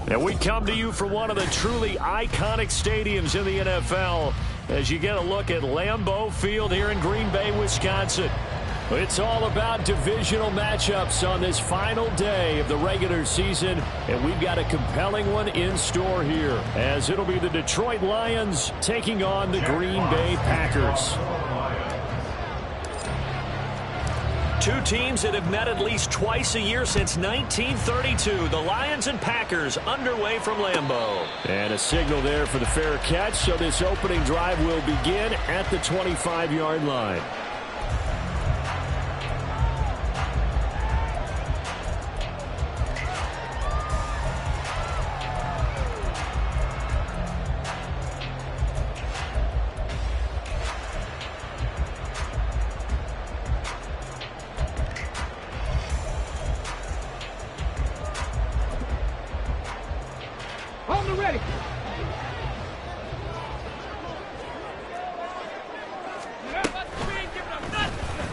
And we come to you from one of the truly iconic stadiums in the NFL as you get a look at Lambeau Field here in Green Bay, Wisconsin. It's all about divisional matchups on this final day of the regular season, and we've got a compelling one in store here as it'll be the Detroit Lions taking on the Green Bay Packers. Two teams that have met at least twice a year since 1932. The Lions and Packers underway from Lambeau. And a signal there for the fair catch, so this opening drive will begin at the 25-yard line.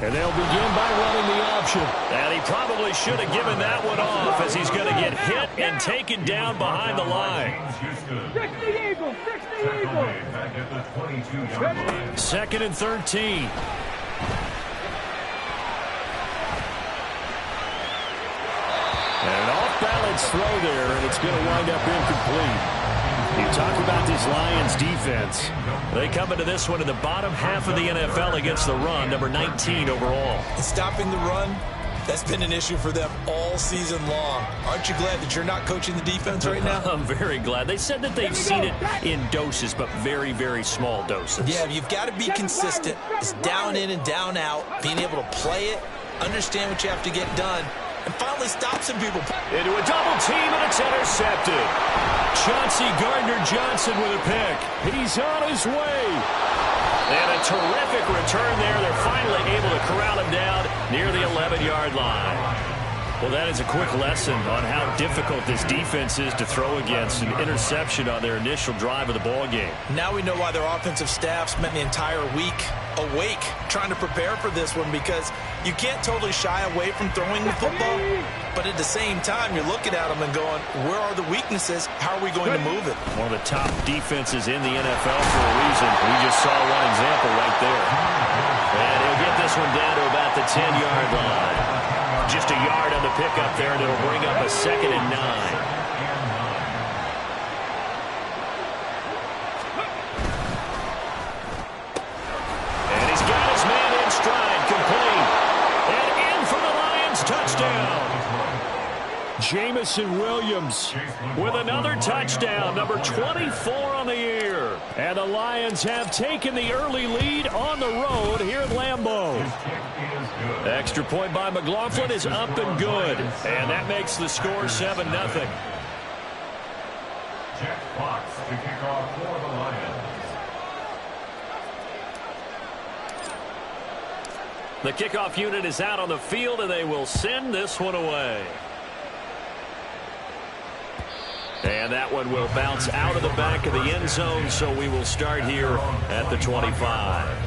And they'll begin by running the option. And he probably should have given that one off as he's going to get hit and taken down behind the line. Fix the Eagles! Fix the Eagles! 2nd and 13. And an off-balance throw there, and it's going to wind up incomplete. You talk about this Lions defense. They come into this one in the bottom half of the NFL against the run, number 19 overall. Stopping the run, that's been an issue for them all season long. Aren't you glad that you're not coaching the defense right now? I'm very glad. They said that they've seen it in doses, but very, very small doses. Yeah, you've got to be consistent. It's down in and down out, being able to play it, understand what you have to get done, and finally stop some people. Into a double team, and it's intercepted. Chauncey Gardner-Johnson with a pick. He's on his way. And a terrific return there. They're finally able to corral him down near the 11-yard line. Well, that is a quick lesson on how difficult this defense is to throw against. An interception on their initial drive of the ball game. Now we know why their offensive staff spent the entire week awake trying to prepare for this one, because you can't totally shy away from throwing the football, but at the same time you're looking at them and going, where are the weaknesses? How are we going to move it? One of the top defenses in the NFL for a reason. We just saw one example right there. And he'll get this one down to about the 10-yard line. Just a yard on the pickup there, and it'll bring up a 2nd and 9. And he's got his man in stride, complete. And in for the Lions, touchdown. Jamison Williams with another touchdown, number 24 on the year. And the Lions have taken the early lead on the road here at Lambeau. Extra point by McLaughlin is up and good. And that makes the score 7-0. Jack Fox to kick off for the Lions. The kickoff unit is out on the field, and they will send this one away. And that one will bounce out of the back of the end zone, so we will start here at the 25.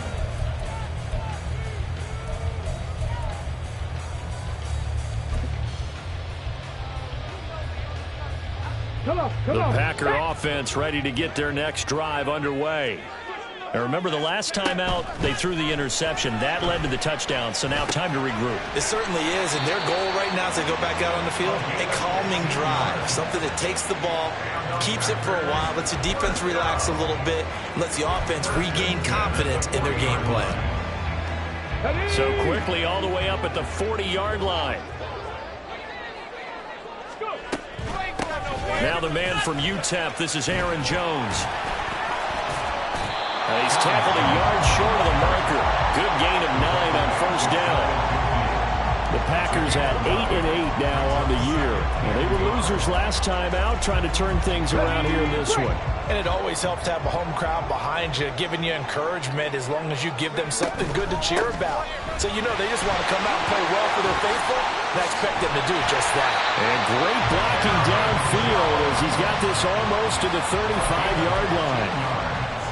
The Packer offense ready to get their next drive underway. Now remember, the last time out, they threw the interception. That led to the touchdown, so now time to regroup. It certainly is, and their goal right now as they go back out on the field, a calming drive, something that takes the ball, keeps it for a while, lets the defense relax a little bit, lets the offense regain confidence in their game plan. So quickly all the way up at the 40-yard line. Now the man from UTEP, this is Aaron Jones. He's tackled a yard short of the marker. Good gain of 9 on first down. The Packers at 8-8 now on the year. Well, they were losers last time out, trying to turn things around here in this one. And it always helps to have a home crowd behind you, giving you encouragement as long as you give them something good to cheer about. So you know they just want to come out and play well for their faithful, and I expect them to do just that. And great blocking downfield as he's got this almost to the 35-yard line.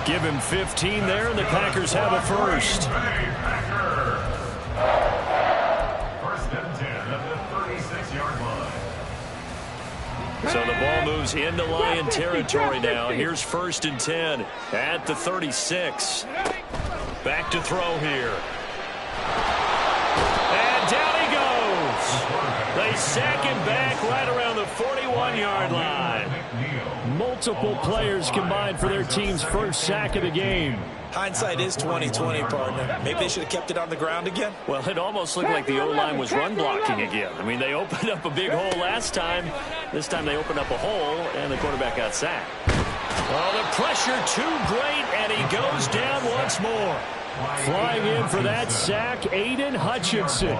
Give him 15 there, and the Packers have a first. First and 10 at the 36-yard line. So the ball moves into Lion territory now. Here's first and 10 at the 36. Back to throw here. And down he goes. They sack him back right around the 41-yard line. Multiple players combined for their team's first sack of the game. Hindsight is 20/20, partner. Maybe they should have kept it on the ground again. Well, it almost looked like the O-line was run blocking again. I mean, they opened up a big hole last time. This time they opened up a hole, and the quarterback got sacked. Oh, the pressure too great, and he goes down once more. Flying in for that sack, Aiden Hutchinson.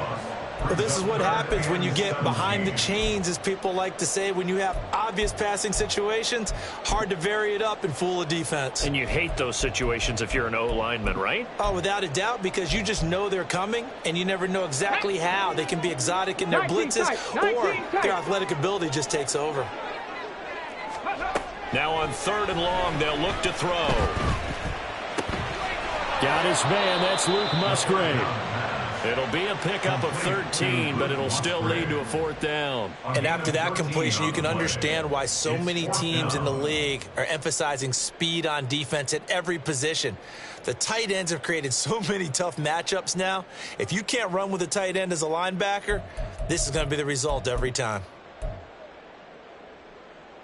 Well, this is what happens when you get behind the chains, as people like to say. When you have obvious passing situations, hard to vary it up and fool a defense. And you hate those situations if you're an O-lineman, right? Oh, without a doubt, because you just know they're coming, and you never know exactly how. They can be exotic in their blitzes, or their athletic ability just takes over. Now on 3rd and long, they'll look to throw. Got his man, that's Luke Musgrave. It'll be a pickup of 13, but it'll still lead to a 4th down. And after that completion, you can understand why so many teams in the league are emphasizing speed on defense at every position. The tight ends have created so many tough matchups now. If you can't run with a tight end as a linebacker, this is going to be the result every time.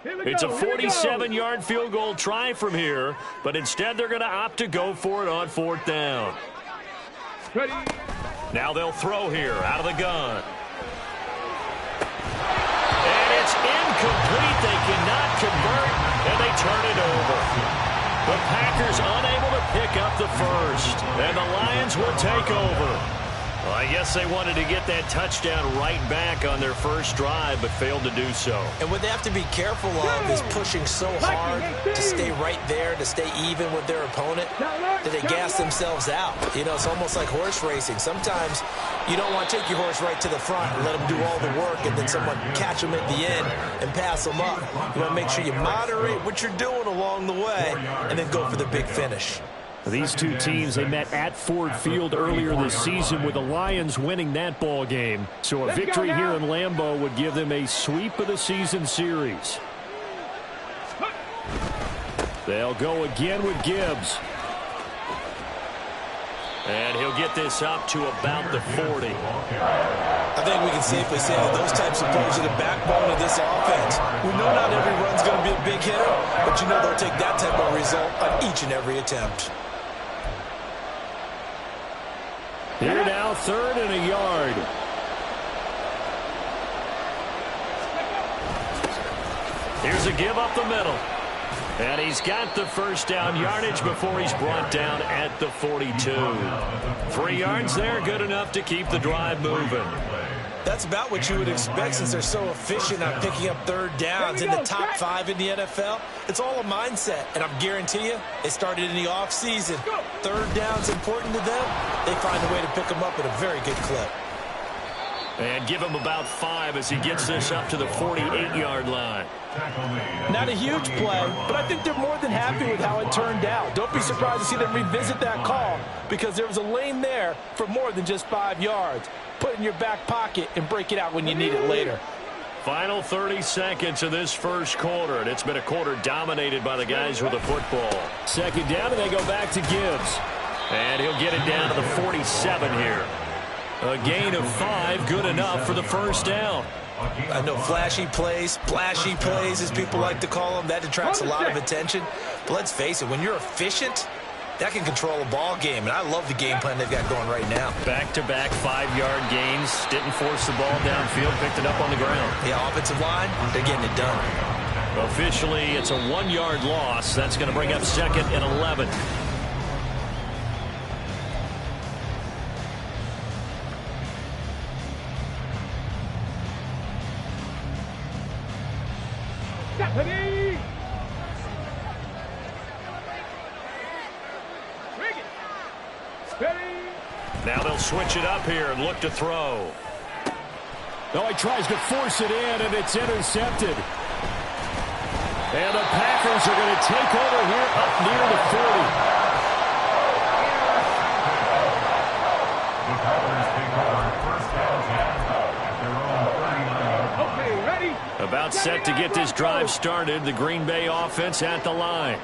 It's a 47-yard field goal try from here, but instead they're going to opt to go for it on 4th down. Ready. Now they'll throw here out of the gun. And it's incomplete. They cannot convert, and they turn it over. The Packers unable to pick up the first, and the Lions will take over. Well, I guess they wanted to get that touchdown right back on their first drive, but failed to do so. And what they have to be careful of is pushing so hard to stay right there, to stay even with their opponent, that they gas themselves out. You know, it's almost like horse racing. Sometimes you don't want to take your horse right to the front and let them do all the work, and then someone catch them at the end and pass them up. You want to make sure you moderate what you're doing along the way and then go for the big finish. These two teams, they met at Ford Field earlier this season with the Lions winning that ball game. So a victory here in Lambeau would give them a sweep of the season series. They'll go again with Gibbs. And he'll get this up to about the 40. I think we can safely say that those types of plays are the backbone of this offense. We know not every run's going to be a big hitter, but you know they'll take that type of result on each and every attempt. Here now, 3rd and a yard. Here's a give up the middle. And he's got the first down yardage before he's brought down at the 42. 3 yards there, good enough to keep the drive moving. That's about what you would expect since they're so efficient on picking up third downs in the top 5 in the NFL. It's all a mindset, and I'm guarantee you, it started in the offseason. Third down's important to them. They find a way to pick them up at a very good clip. And give him about 5 as he gets this up to the 48-yard line. Not a huge play, but I think they're more than happy with how it turned out. Don't be surprised to see them revisit that call because there was a lane there for more than just 5 yards. Put it in your back pocket and break it out when you need it later. Final 30 seconds of this first quarter, and it's been a quarter dominated by the guys with the football. Second down, and they go back to Gibbs. And he'll get it down to the 47 here. A gain of 5, good enough for the first down. I know flashy plays, splashy plays, as people like to call them, that attracts a lot of attention. But let's face it, when you're efficient, that can control a ball game, and I love the game plan they've got going right now. Back-to-back 5-yard gains, didn't force the ball downfield, picked it up on the ground. Yeah, offensive line, they're getting it done. Officially, it's a 1-yard loss. That's going to bring up 2nd and 11. Now they'll switch it up here and look to throw. No, he tries to force it in, and it's intercepted. And the Packers are going to take over here up near the 40. The Packers take over first down 10 at their own 39. Okay, ready? About set to get this drive started, the Green Bay offense at the line.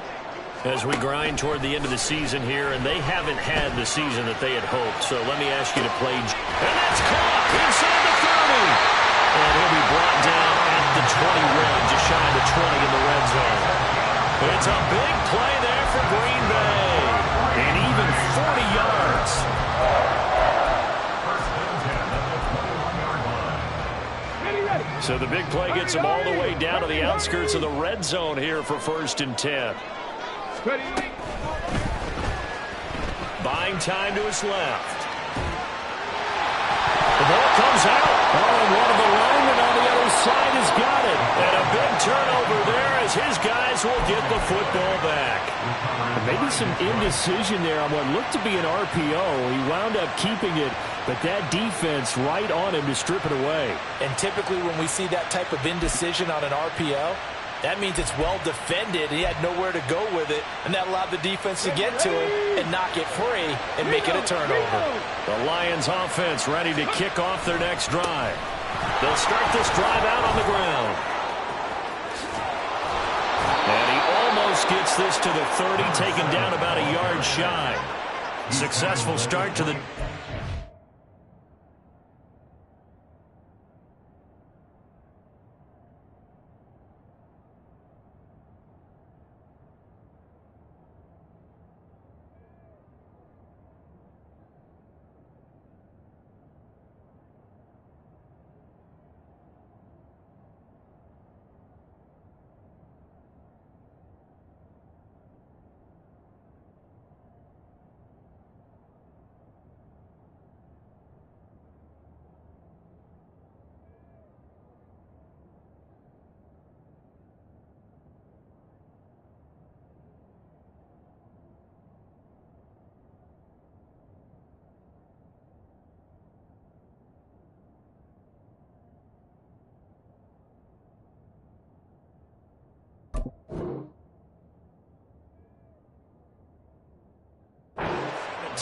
As we grind toward the end of the season here, and they haven't had the season that they had hoped. So let me ask you to play. And that's caught inside the 30. And he'll be brought down at the 21, just shy of the 20 in the red zone. It's a big play there for Green Bay. And even 40 yards. First and 10 at the 21-yard line. So the big play gets them all the way down to the outskirts of the red zone here for 1st and 10. Ready? Buying time to his left. The ball comes out. Oh, and one of the linemen on the other side has got it. And a big turnover there as his guys will get the football back. Maybe some indecision there on what looked to be an RPO. He wound up keeping it, but that defense right on him to strip it away. And typically when we see that type of indecision on an RPO, that means it's well defended. He had nowhere to go with it, and that allowed the defense to get to him and knock it free and make it a turnover. The Lions offense ready to kick off their next drive. They'll start this drive out on the ground. And he almost gets this to the 30, taken down about a yard shy. Successful start to the...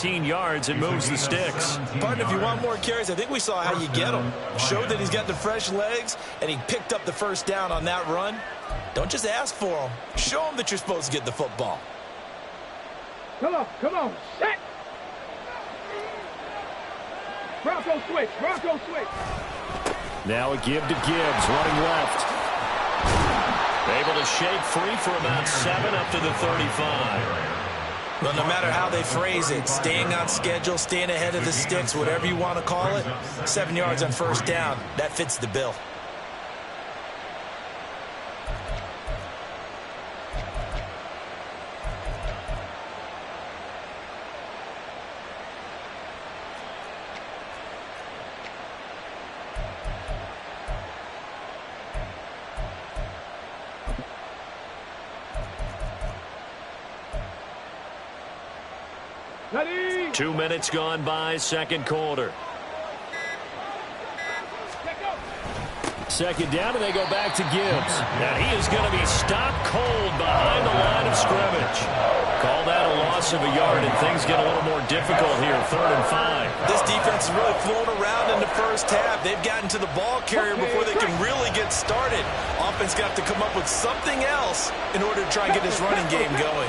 yards and moves the sticks. Partner, if you want more carries, I think we saw how you get them. Showed that he's got the fresh legs, and he picked up the first down on that run. Don't just ask for them. Show them that you're supposed to get the football. Come on, set. Bronco switch. Now a give to Gibbs, running left. Able to shake free for about 7 up to the 35. Well, no matter how they phrase it, staying on schedule, staying ahead of the sticks, whatever you want to call it, 7 yards on first down, that fits the bill. Ready. 2 minutes gone by, second quarter. Second down, and they go back to Gibbs. Now he is going to be stopped cold behind the line of scrimmage. Call that a loss of a yard, and things get a little more difficult here, 3rd and 5. This defense is really flown around in the first half. They've gotten to the ball carrier before they can really get started. Offense got to come up with something else in order to try and get this running game going.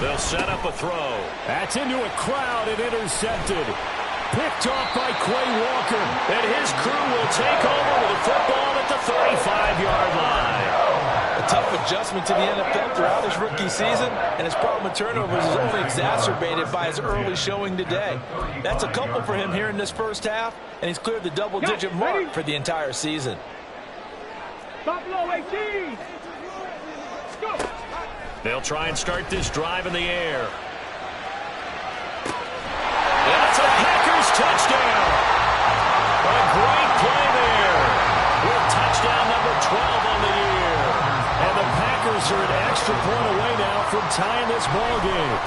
They'll set up a throw. That's into a crowd and intercepted. Picked off by Quay Walker. And his crew will take over with the football at the 35-yard line. A tough adjustment to the NFL throughout his rookie season, and his problem with turnovers is only exacerbated by his early showing today. That's a couple for him here in this first half, and he's cleared the double-digit mark for the entire season. Buffalo 18. Go. They'll try and start this drive in the air. That's a Packers touchdown. A great play there. With touchdown number 12 on the year. And the Packers are an extra point away now from tying this ball game.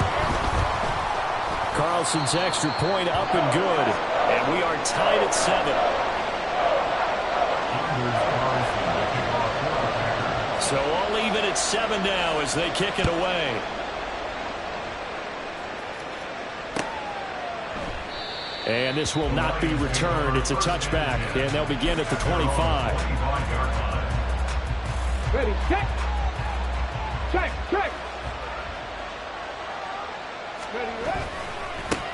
Carlson's extra point up and good. And we are tied at 7. So all even at 7 now as they kick it away. And this will not be returned. It's a touchback, and they'll begin at the 25. Ready. Check. Check. Check. Ready.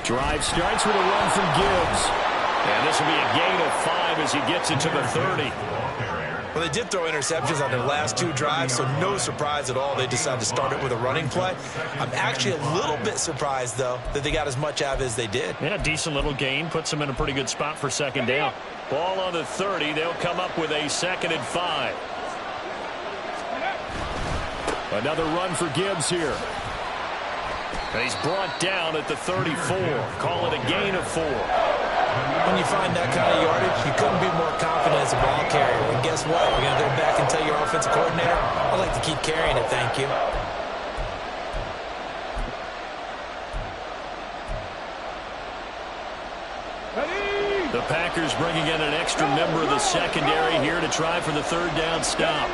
Drive starts with a run from Gibbs. And this will be a gain of 5 as he gets it to the 30. Well, they did throw interceptions on their last 2 drives, so no surprise at all they decided to start it with a running play. I'm actually a little bit surprised, though, that they got as much out of it as they did. Yeah, decent little gain. Puts them in a pretty good spot for second down. Ball on the 30. They'll come up with a 2nd and 5. Another run for Gibbs here. And he's brought down at the 34. Call it a gain of 4. When you find that kind of yardage, you couldn't be more confident as a ball carrier. And guess what? You're going to go back and tell your offensive coordinator, I'd like to keep carrying it, thank you. Ready. The Packers bringing in an extra member of the secondary here to try for the 3rd down stop.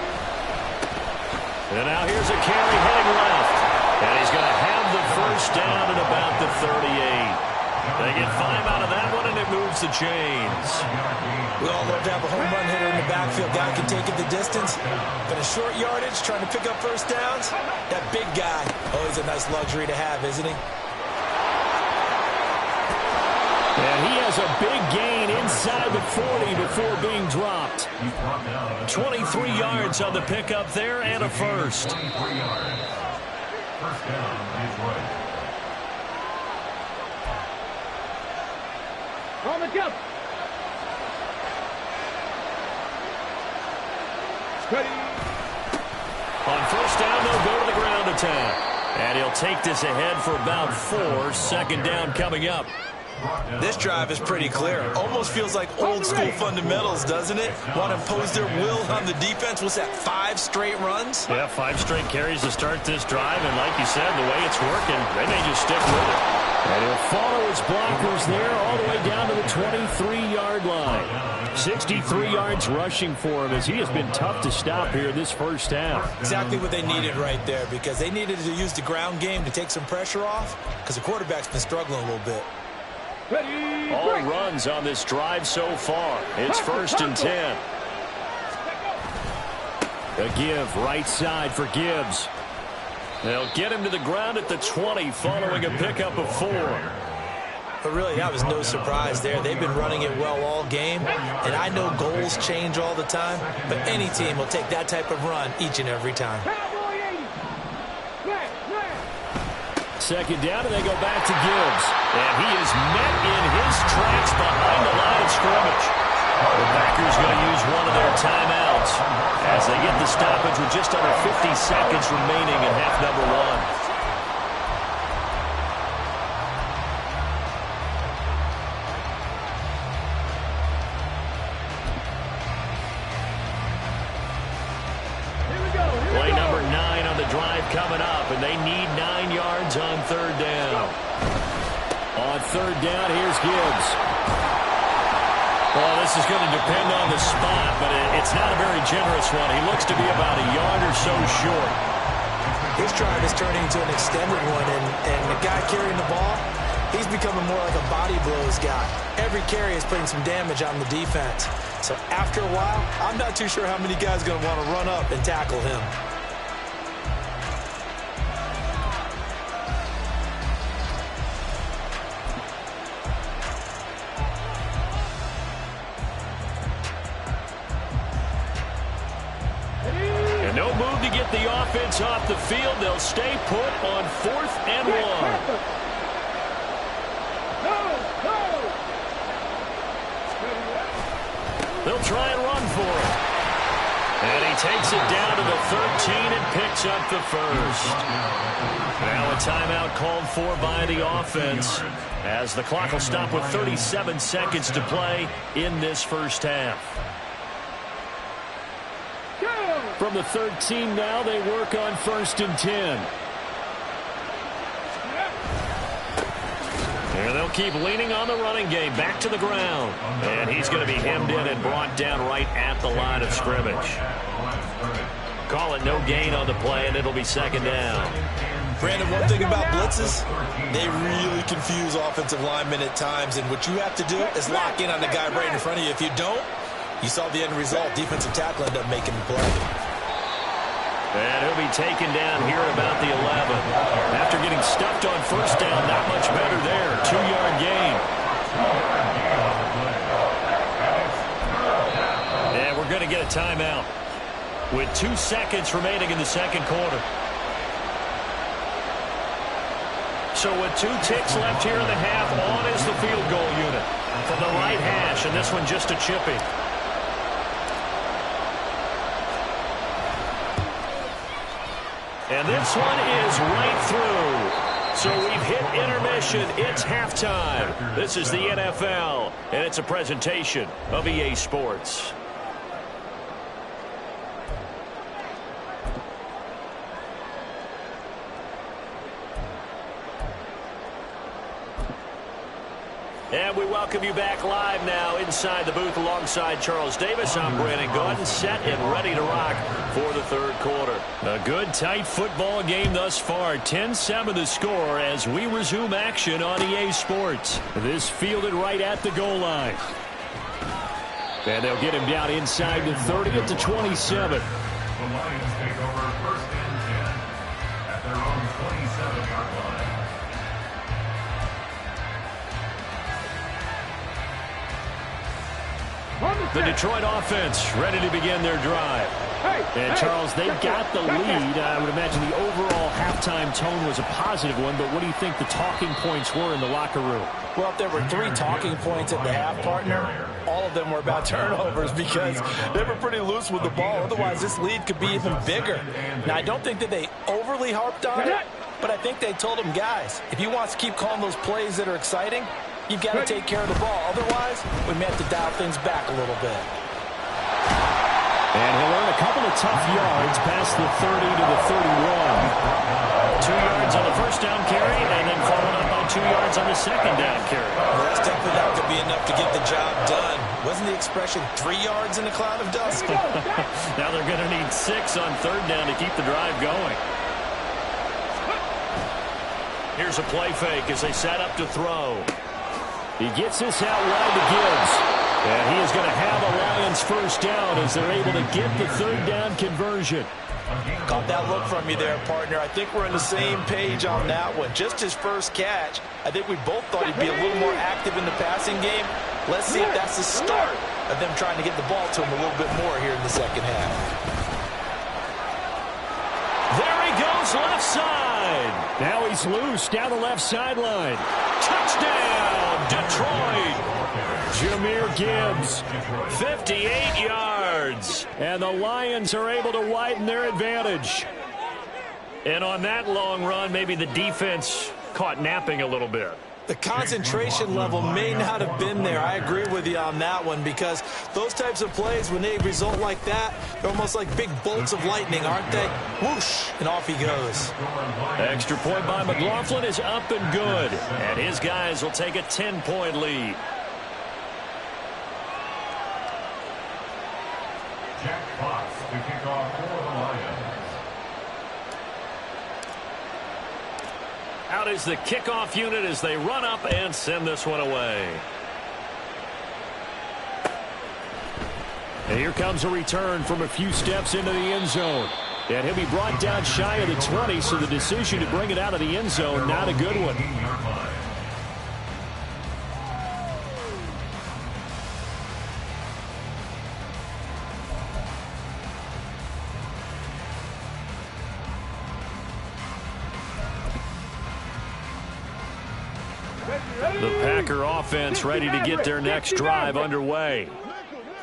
And now here's a carry heading left. And he's going to have the 1st down at about the 38. They get 5 out of that one, and it moves the chains. We all love to have a home run hitter in the backfield. Guy can take it the distance. But a short yardage, trying to pick up 1st downs, that big guy, always a nice luxury to have, isn't he? And he has a big gain inside the 40 before being dropped. 23 yards on the pickup there and a 1st. 23 yards. 1st down, Detroit. On the jump. Ready. On 1st down, they'll go to the ground attack. And he'll take this ahead for about 4. 2nd down coming up. This drive is pretty clear. Almost feels like old school fundamentals, doesn't it? Want to impose their will on the defense. What's that, 5 straight runs? Yeah, 5 straight carries to start this drive. And like you said, the way it's working, they may just stick with it. And he'll follow his blockers there all the way down to the 23-yard line. 63 yards rushing for him as he has been tough to stop here this first half. Exactly what they needed right there, because they needed to use the ground game to take some pressure off, because the quarterback's been struggling a little bit. Ready. All Break. runs on this drive so far. It's 1st and 10. A give right side for Gibbs. They'll get him to the ground at the 20 following a pickup of 4. But really, that was no surprise there. They've been running it well all game, and I know goals change all the time, but any team will take that type of run each and every time. Cowboy 80. Flat. Second down, and they go back to Gibbs. And he is met in his tracks behind the line of scrimmage. The Packers going to use one of their timeouts as they get the stoppage with just under 50 seconds remaining in half number 1. Play number 9 on the drive coming up, and they need 9 yards on 3rd down. third down. Here's Gibbs. Well, this is going to depend on the spot, but it's not a very generous one. He looks to be about a yard or so short. His drive is turning into an extended one, and the guy carrying the ball, he's becoming more like a body blows guy. Every carry is putting some damage on the defense. So after a while, I'm not too sure how many guys are going to want to run up and tackle him. And no move to get the offense off the field. They'll stay put on 4th and 1. They'll try and run for it. And he takes it down to the 13 and picks up the first. Now a timeout called for by the offense, as the clock will stop with 37 seconds to play in this first half. From the 13 now, they work on 1st and 10. And they'll keep leaning on the running game, back to the ground. And he's going to be hemmed in and brought down right at the line of scrimmage. Call it no gain on the play, and it'll be 2nd down. Brandon, one thing about blitzes, they really confuse offensive linemen at times, and what you have to do is lock in on the guy right in front of you. If you don't, you saw the end result. Defensive tackle ended up making the play. And he'll be taken down here at about the 11. After getting stuffed on 1st down, not much better there. 2-yard gain. And we're going to get a timeout with 2 seconds remaining in the 2nd quarter. So with 2 ticks left here in the half, on is the field goal unit from the right hash, and this one just a chippy. And this one is right through. So we've hit intermission. It's halftime. This is the NFL, and it's a presentation of EA Sports. And we welcome you back live now inside the booth alongside Charles Davis. I'm Brandon Gaudin, set and ready to rock for the 3rd quarter. A good, tight football game thus far. 10-7 the score as we resume action on EA Sports. This fielded right at the goal line. And they'll get him down inside the 30 at the 27. The Lions take over 1st and 10 at their own 27-yard line. The Detroit offense ready to begin their drive. And, Charles, they've got the lead. I would imagine the overall halftime tone was a positive one, but what do you think the talking points were in the locker room? Well, if there were 3 talking points at the half, partner, all of them were about turnovers because they were pretty loose with the ball. Otherwise, this lead could be even bigger. Now, I don't think that they overly harped on it, but I think they told them, guys, if you want to keep calling those plays that are exciting, you've got to take care of the ball. Otherwise, we may have to dial things back a little bit. And he'll earn a couple of tough yards past the 30 to the 31. 2 yards on the 1st down carry, and then followed up on 2 yards on the 2nd down carry. Well, that's definitely not going to be enough to get the job done. Wasn't the expression 3 yards in a cloud of dust? Now they're going to need 6 on 3rd down to keep the drive going. Here's a play fake as they set up to throw. He gets this out wide to Gibbs. And he is going to have a Lions 1st down as they're able to get the 3rd down conversion. Caught that look from you there, partner. I think we're on the same page on that one. Just his first catch. I think we both thought he'd be a little more active in the passing game. Let's see if that's the start of them trying to get the ball to him a little bit more here in the 2nd half. There he goes, left side. Now he's loose down the left sideline. Touchdown, Detroit. Jahmyr Gibbs. 58 yards. And the Lions are able to widen their advantage. And on that long run, maybe the defense caught napping a little bit. The concentration level may not have been there. I agree with you on that one, because those types of plays, when they result like that, they're almost like big bolts of lightning, aren't they? Whoosh, and off he goes. Extra point by McLaughlin is up and good. And his guys will take a 10-point lead. Jack Fox to kick off for the Lions. Out is the kickoff unit as they run up and send this one away. And here comes a return from a few steps into the end zone. And he'll be brought down shy of the 20, so the decision to bring it out of the end zone, not a good one. The Packer offense ready to get their next drive underway.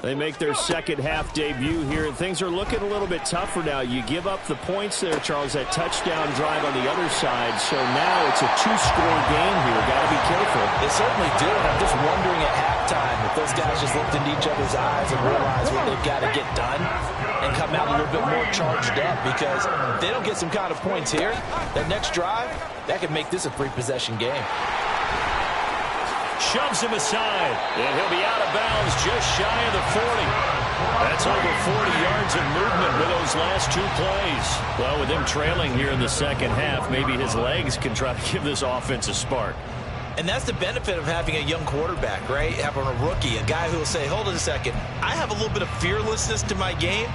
They make their second half debut here, and things are looking a little bit tougher now. You give up the points there, Charles, that touchdown drive on the other side. So now it's a two-score game here. Got to be careful. They certainly do. And I'm just wondering at halftime if those guys just looked into each other's eyes and realized what they've got to get done and come out a little bit more charged up, because if they don't get some kind of points here, that next drive, that could make this a three-possession game. Shoves him aside, and he'll be out of bounds just shy of the 40. That's over 40 yards of movement with those last two plays. Well, with him trailing here in the second half, maybe his legs can try to give this offense a spark. And that's the benefit of having a young quarterback, right? Having a rookie, a guy who will say, hold it a second, I have a little bit of fearlessness to my game.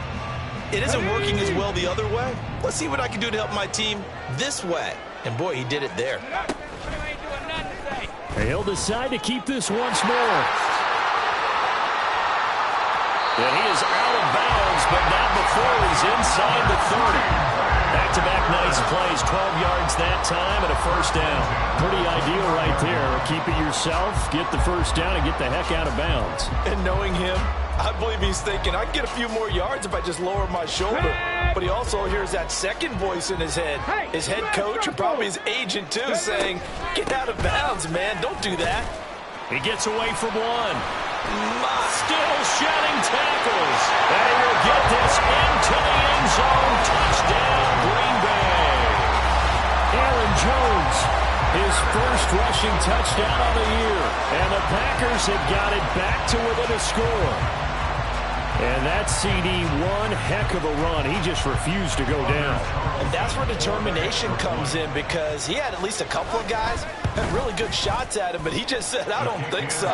It isn't working as well the other way. Let's see what I can do to help my team this way. And boy, he did it there. He'll decide to keep this once more. And he is out of bounds, but not before he's inside the 30. Back-to-back nice plays, 12 yards that time and a first down. Pretty ideal right there. Keep it yourself, get the first down, and get the heck out of bounds. And knowing him, I believe he's thinking, I can get a few more yards if I just lower my shoulder. But he also hears that second voice in his head. His head coach, or probably his agent too, saying, get out of bounds, man. Don't do that. He gets away from one. Still shedding tackles. And he will get this into the end zone. Touchdown, Green Bay. Aaron Jones, his first rushing touchdown of the year. And the Packers have got it back to within a score. And that CD, one heck of a run. He just refused to go down. And that's where determination comes in, because he had at least a couple of guys had really good shots at him, but he just said, I don't think so.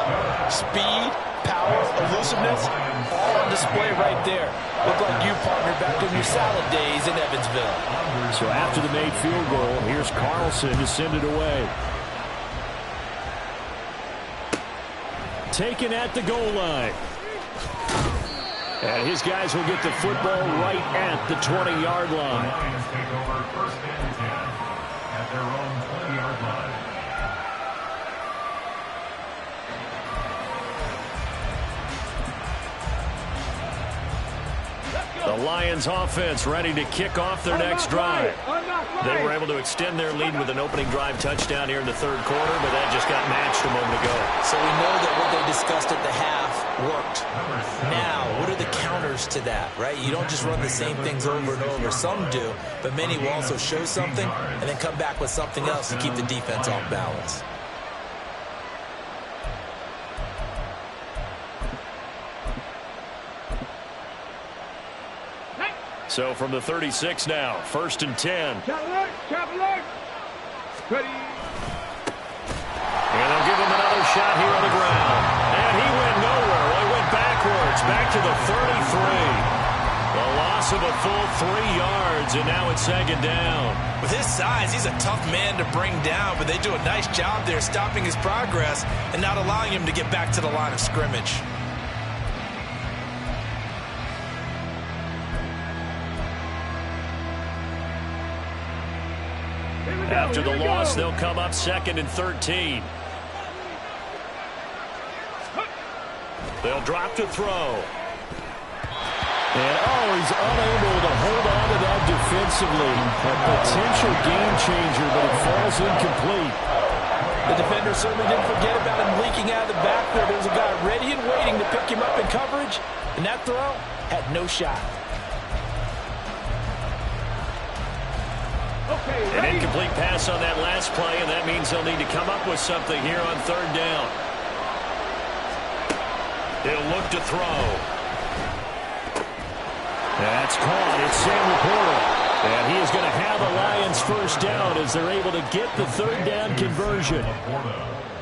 Speed, power, elusiveness, all on display right there. Look like you, partner, back in your salad days in Evansville. So after the made field goal, here's Carlson to send it away. Taken at the goal line. And his guys will get the football right at the 20-yard line. The Lions take over first and 10 at their own 20-yard line. The Lions offense ready to kick off their next drive. They were able to extend their lead with an opening drive touchdown here in the third quarter, but that just got matched a moment ago. So we know that what they discussed at the half worked. Now, what are the counters to that, right? You don't just run the same things over and over. Some do, but many will also show something and then come back with something else to keep the defense off balance. So from the 36 now, first and 10. Chop alert. Ready. And they'll give him another shot here on the ground. And he went nowhere. Well, he went backwards, back to the 33. The loss of a full 3 yards, and now it's second down. With his size, he's a tough man to bring down, but they do a nice job there stopping his progress and not allowing him to get back to the line of scrimmage. After the loss, they'll come up second and 13. They'll drop to throw. And, he's unable to hold on to that defensively. A potential game changer, but it falls incomplete. The defender certainly didn't forget about him leaking out of the backfield. There's a guy ready and waiting to pick him up in coverage, and that throw had no shot. An incomplete pass on that last play, and that means they'll need to come up with something here on third down. He'll look to throw. That's caught. It's Sam Laporta. And he is going to have a Lions first down as they're able to get the third down conversion.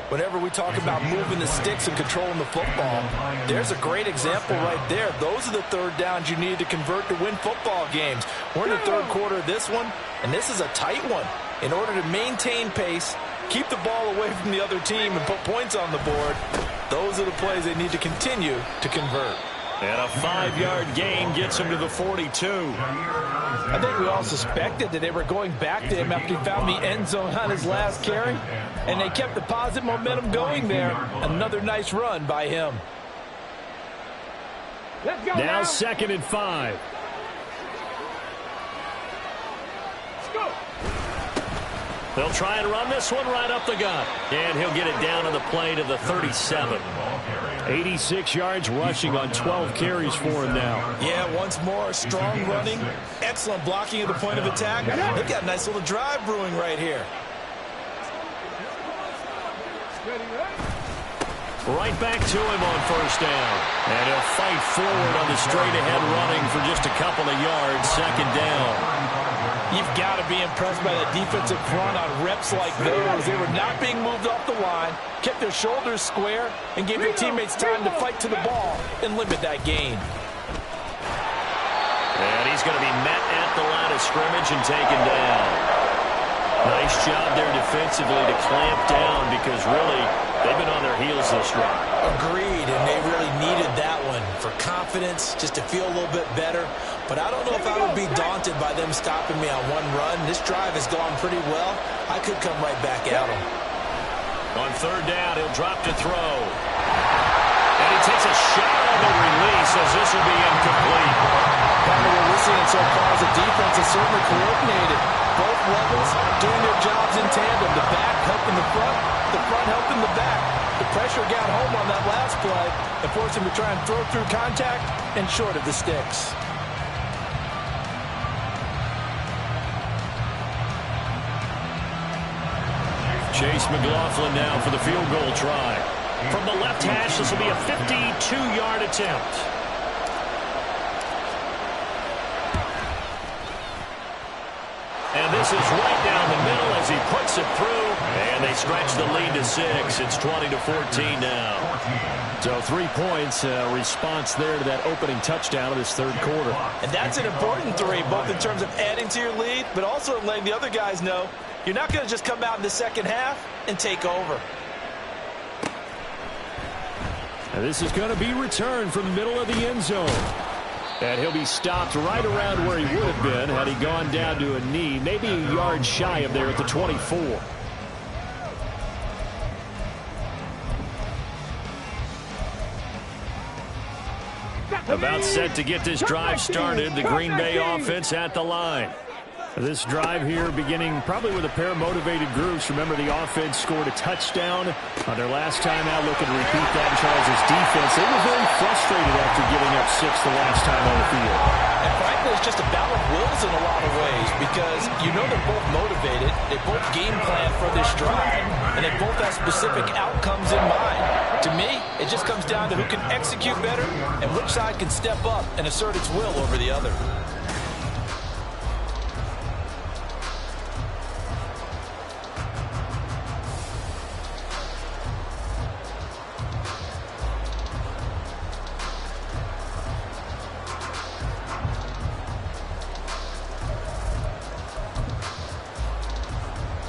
Whenever we talk about moving the sticks and controlling the football, there's a great example right there. Those are the third downs you need to convert to win football games. We're in the third quarter of this one, and this is a tight one. In order to maintain pace, keep the ball away from the other team, and put points on the board, those are the plays they need to continue to convert. And a 5-yard gain gets him to the 42. I think we all suspected that they were going back to him after he found the end zone on his last carry, and they kept the positive momentum going there. Another nice run by him. Let's go now 2nd and 5. Let's go. They'll try and run this one right up the gut. And he'll get it down to the play to the 37. 86 yards rushing on 12 carries for him now. Yeah, once more, strong running, excellent blocking at the point of attack. They've got a nice little drive brewing right here. Right back to him on first down. And he'll fight forward on the straight-ahead running for just a couple of yards, 2nd down. You've got to be impressed by the defensive front on reps like those. They were not being moved off the line, kept their shoulders square, and gave their teammates time to fight to the ball and limit that gain. And he's going to be met at the line of scrimmage and taken down. Nice job there defensively to clamp down because really they've been on their heels this drive. Agreed, and they really needed that one for confidence, just to feel a little bit better. But I don't know if I would be daunted by them stopping me on one run. This drive has gone pretty well. I could come right back at them. On third down, he'll drop to throw. And he takes a shot on the release as this will be incomplete. What we're seeing so far as the defense is certainly coordinated. Both levels doing their jobs in tandem. The back helping the front helping the back. The pressure got home on that last play and forced him to try and throw through contact and short of the sticks. Chase McLaughlin now for the field goal try. From the left hash, this will be a 52-yard attempt. And this is right down the middle as he puts it through. And they stretch the lead to 6. It's 20-14 now. So 3 points, response there to that opening touchdown of this third quarter. And that's an important 3, both in terms of adding to your lead, but also letting the other guys know you're not going to just come out in the second half and take over. And this is going to be returned from the middle of the end zone. And he'll be stopped right around where he would have been had he gone down to a knee, maybe a yard shy of there at the 24. About set to get this drive started, the Green Bay offense at the line. This drive here beginning probably with a pair of motivated groups. Remember, the offense scored a touchdown on their last time out, looking to repeat that. Charles' defense, they were very frustrated after giving up 6 the last time on the field. And frankly, it's just a battle of wills in a lot of ways because you know they're both motivated, they both game plan for this drive, and they both have specific outcomes in mind. To me, it just comes down to who can execute better and which side can step up and assert its will over the other.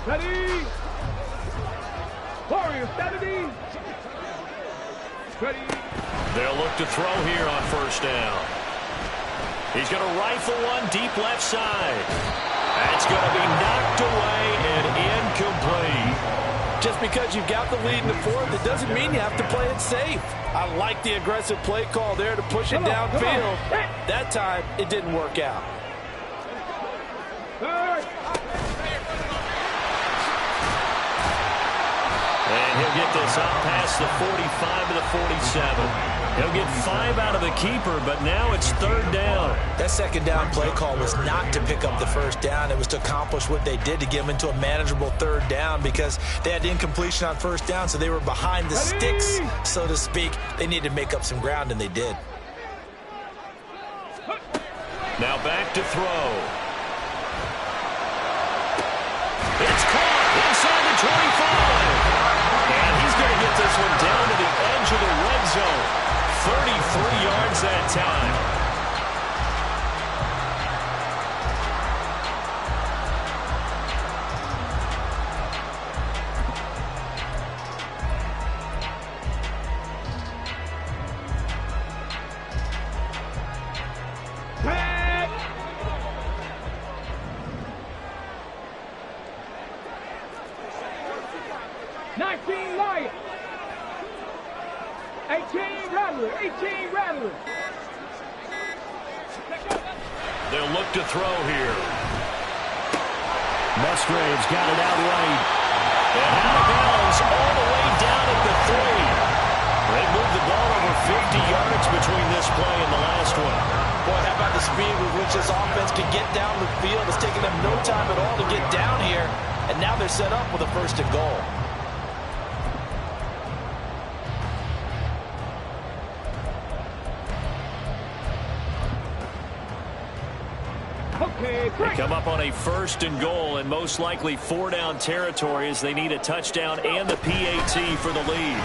Ready? Warriors, 70. Ready? They'll look to throw here on first down. He's going to rifle one deep left side. That's going to be knocked away and incomplete. Just because you've got the lead in the fourth, it doesn't mean you have to play it safe. I like the aggressive play call there to push it downfield. That time, it didn't work out. And he'll get this up past the 45 to the 47. He'll get 5 out of the keeper, but now it's 3rd down. That second down play call was not to pick up the first down. It was to accomplish what they did to get them into a manageable 3rd down because they had incompletion on first down, so they were behind the sticks, so to speak. They needed to make up some ground, and they did. Now back to throw. It's caught inside the 25. And he's going to get this one down to the edge of the red zone. 33 yards that time. They'll look to throw here. Musgrave's got it out right. And out of bounds all the way down at the 3. They moved the ball over 50 yards between this play and the last one. Boy, how about the speed with which this offense can get down the field? It's taken them no time at all to get down here. And now they're set up with a 1st and goal. They come up on a 1st and goal and most likely 4-down territory as they need a touchdown and the PAT for the lead.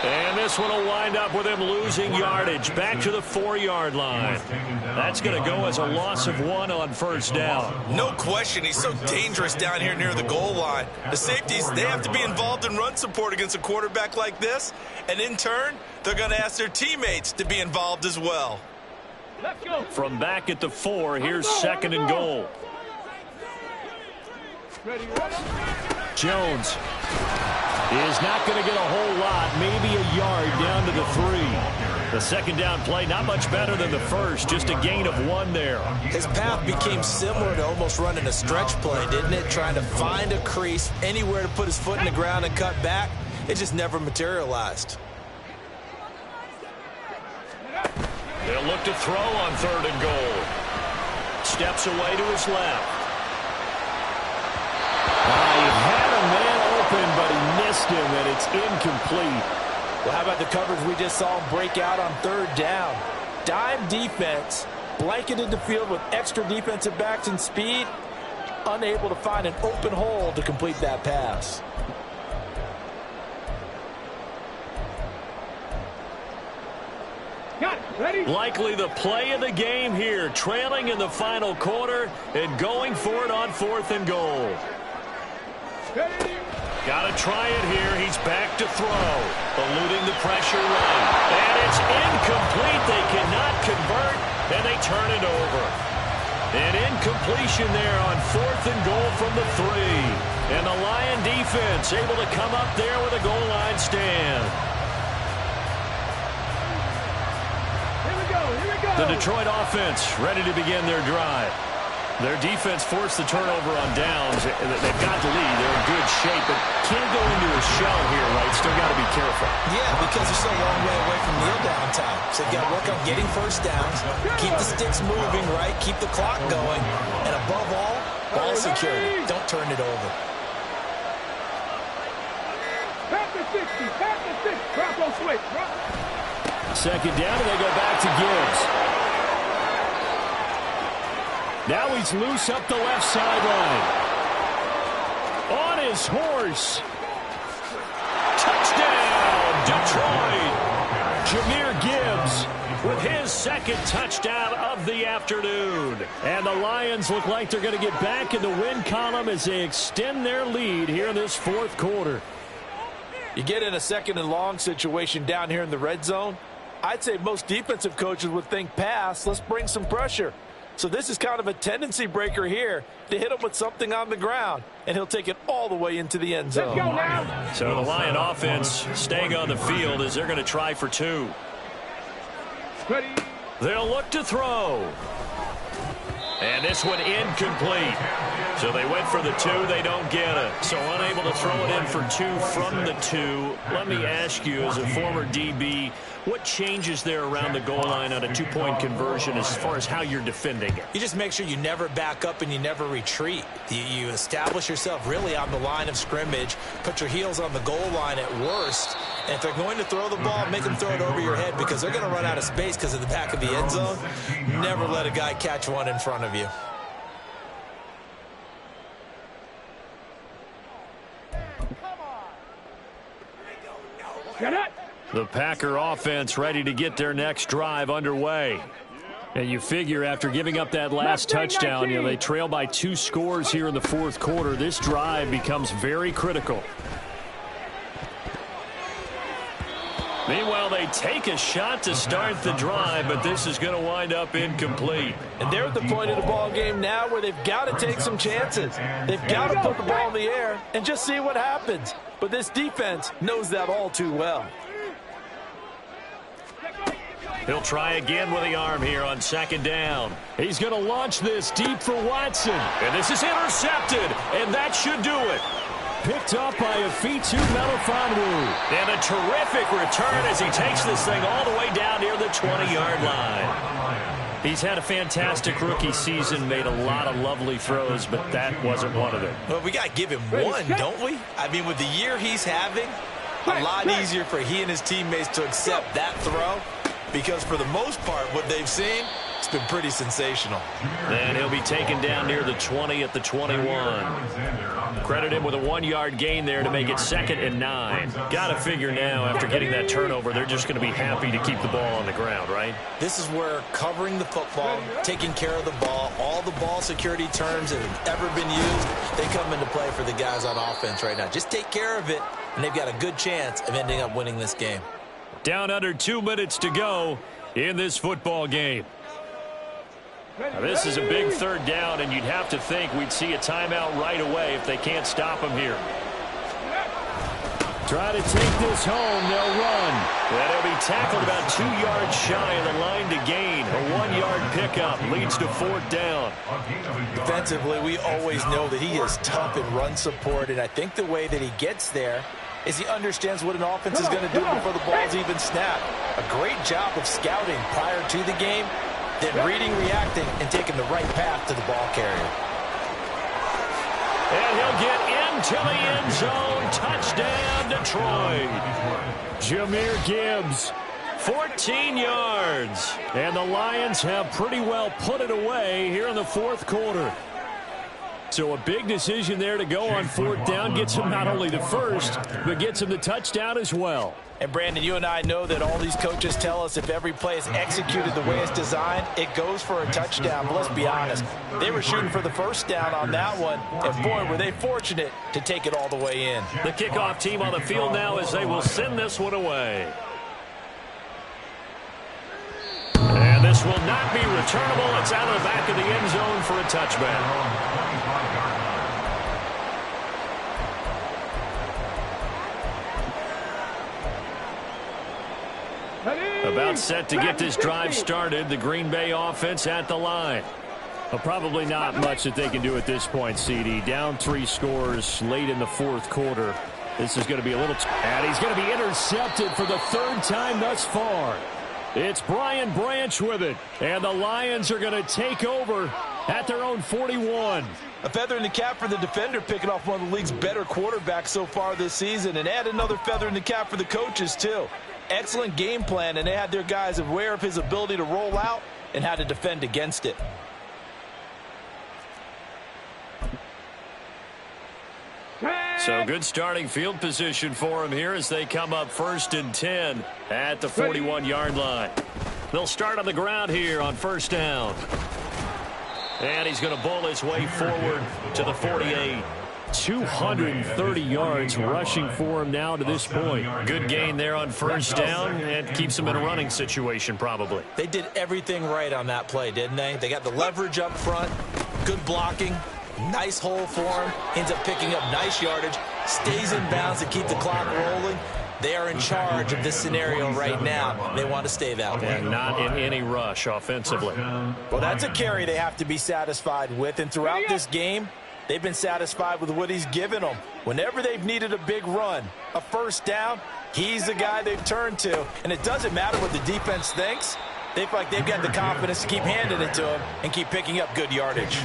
And this one will wind up with him losing yardage back to the 4-yard line. That's going to go as a loss of 1 on 1st down. No question, he's so dangerous down here near the goal line. The safeties, they have to be involved in run support against a quarterback like this. And in turn, they're going to ask their teammates to be involved as well. Let's go. From back at the 4, here's 2nd and goal. Jones is not going to get a whole lot, maybe a yard down to the 3. The 2nd down play, not much better than the first, just a gain of 1 there. His path became similar to almost running a stretch play, didn't it? Trying to find a crease, anywhere to put his foot in the ground and cut back. It just never materialized. They'll look to throw on 3rd and goal. Steps away to his left. He had a man open, but he missed him, and it's incomplete. Well, how about the coverage we just saw him break out on 3rd down? Dime defense, blanketed the field with extra defensive backs and speed, unable to find an open hole to complete that pass. Likely the play of the game here, trailing in the final quarter and going for it on 4th and goal. Got to try it here. He's back to throw, eluding the pressure right. And it's incomplete. They cannot convert, and they turn it over. An incompletion there on 4th and goal from the 3. And the Lion defense able to come up there with a goal line stand. The Detroit offense ready to begin their drive. Their defense forced the turnover on downs. They've got the lead. They're in good shape, but can't go into a shell here, right? Still got to be careful. Yeah, because they're so long way away from kneel down time. So they've got to work on getting 1st downs, keep the sticks moving, right? Keep the clock going. And above all, ball security. Don't turn it over. Pass the 60, pass the 6. Bronco switch. 2nd down, and they go back to Gibbs. Now he's loose up the left sideline. On his horse. Touchdown, Detroit. Jahmyr Gibbs with his 2nd touchdown of the afternoon. And the Lions look like they're going to get back in the win column as they extend their lead here in this 4th quarter. You get in a 2nd and long situation down here in the red zone, I'd say most defensive coaches would think pass, let's bring some pressure. So this is kind of a tendency breaker here to hit him with something on the ground, and he'll take it all the way into the end zone. Let's go now. So the Lion offense staying on the field as they're going to try for 2. Ready. They'll look to throw. And this one incomplete. So they went for the 2. They don't get it. So unable to throw it in for 2 from the 2. Let me ask you, as a former DB, what changes there around the goal line on a 2-point conversion as far as how you're defending it? You just make sure you never back up and you never retreat. You establish yourself really on the line of scrimmage, put your heels on the goal line at worst. And if they're going to throw the ball, make them throw it over your head because they're going to run out of space because of the back of the end zone. Never let a guy catch one in front of you. The Packer offense ready to get their next drive underway. And you figure after giving up that last touchdown, they trail by 2 scores here in the fourth quarter. This drive becomes very critical. Meanwhile, they take a shot to start the drive, but this is going to wind up incomplete. And they're at the point of the ball game now where they've got to take some chances. They've got to put the ball in the air and just see what happens. But this defense knows that all too well. He'll try again with the arm here on 2nd down. He's going to launch this deep for Watson. And this is intercepted, and that should do it. Picked up by Afitu Melifonwu. And a terrific return as he takes this thing all the way down near the 20-yard line. He's had a fantastic rookie season, made a lot of lovely throws, but that wasn't one of them. Well, we got to give him one, don't we? I mean, with the year he's having, a lot easier for he and his teammates to accept that throw. Because for the most part, what they've seen, it's been pretty sensational. And he'll be taken down near the 20 at the 21. Credit him with a 1-yard gain there to make it 2nd and 9. Got to figure now, after getting that turnover, they're just going to be happy to keep the ball on the ground, right? This is where covering the football, taking care of the ball, all the ball security terms that have ever been used, they come into play for the guys on offense right now. Just take care of it, and they've got a good chance of ending up winning this game. Down under 2 minutes to go in this football game. Now, this is a big 3rd down, and you'd have to think we'd see a timeout right away if they can't stop him here. Try to take this home. They'll run. And he'll be tackled about 2 yards shy of the line to gain. A 1-yard pickup leads to 4th down. Defensively, we always know that he is tough in run support, and I think the way that he gets there is he understands what an offense is going to do before the ball's even snapped. A great job of scouting prior to the game, then reading, reacting, and taking the right path to the ball carrier. And he'll get into the end zone. Touchdown, Detroit. Jahmyr Gibbs, 14 yards. And the Lions have pretty well put it away here in the fourth quarter. So a big decision there to go on 4th down. Gets him not only the first, but gets him the touchdown as well. And, Brandon, you and I know that all these coaches tell us if every play is executed the way it's designed, it goes for a touchdown. But let's be honest, they were shooting for the first down on that one, and, boy, were they fortunate to take it all the way in. The kickoff team on the field now as they will send this one away. And this will not be returnable. It's out of the back of the end zone for a touchback. About set to get this drive started. The Green Bay offense at the line. Well, probably not much that they can do at this point, CD. Down 3 scores late in the fourth quarter. This is going to be a little... And he's going to be intercepted for the 3rd time thus far. It's Brian Branch with it. And the Lions are going to take over at their own 41. A feather in the cap for the defender, picking off one of the league's better quarterbacks so far this season. And add another feather in the cap for the coaches, too. Excellent game plan, and they had their guys aware of his ability to roll out and how to defend against it. So good starting field position for him here as they come up 1st and 10 at the 41-yard line. They'll start on the ground here on 1st down. And he's going to bowl his way forward to the 48. 230 yards rushing for him now to this point. Good gain there on 1st down and keeps him in a running situation probably. They did everything right on that play, didn't they? They got the leverage up front, good blocking, nice hole for him, ends up picking up nice yardage, stays in bounds to keep the clock rolling. They are in charge of this scenario right now. They want to stay that way. And not in any rush offensively. Well, that's a carry they have to be satisfied with. And throughout this game, they've been satisfied with what he's given them. Whenever they've needed a big run, a first down, he's the guy they've turned to. And it doesn't matter what the defense thinks. They feel like they've got the confidence to keep handing it to him and keep picking up good yardage.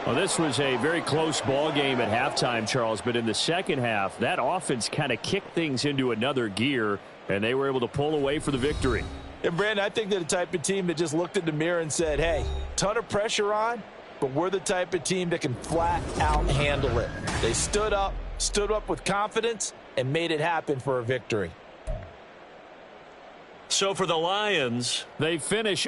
Well, this was a very close ball game at halftime, Charles, but in the second half, that offense kind of kicked things into another gear, and they were able to pull away for the victory. And, Brandon, I think they're the type of team that just looked in the mirror and said, hey, ton of pressure on, but we're the type of team that can flat out handle it. They stood up with confidence, and made it happen for a victory. So for the Lions, They finish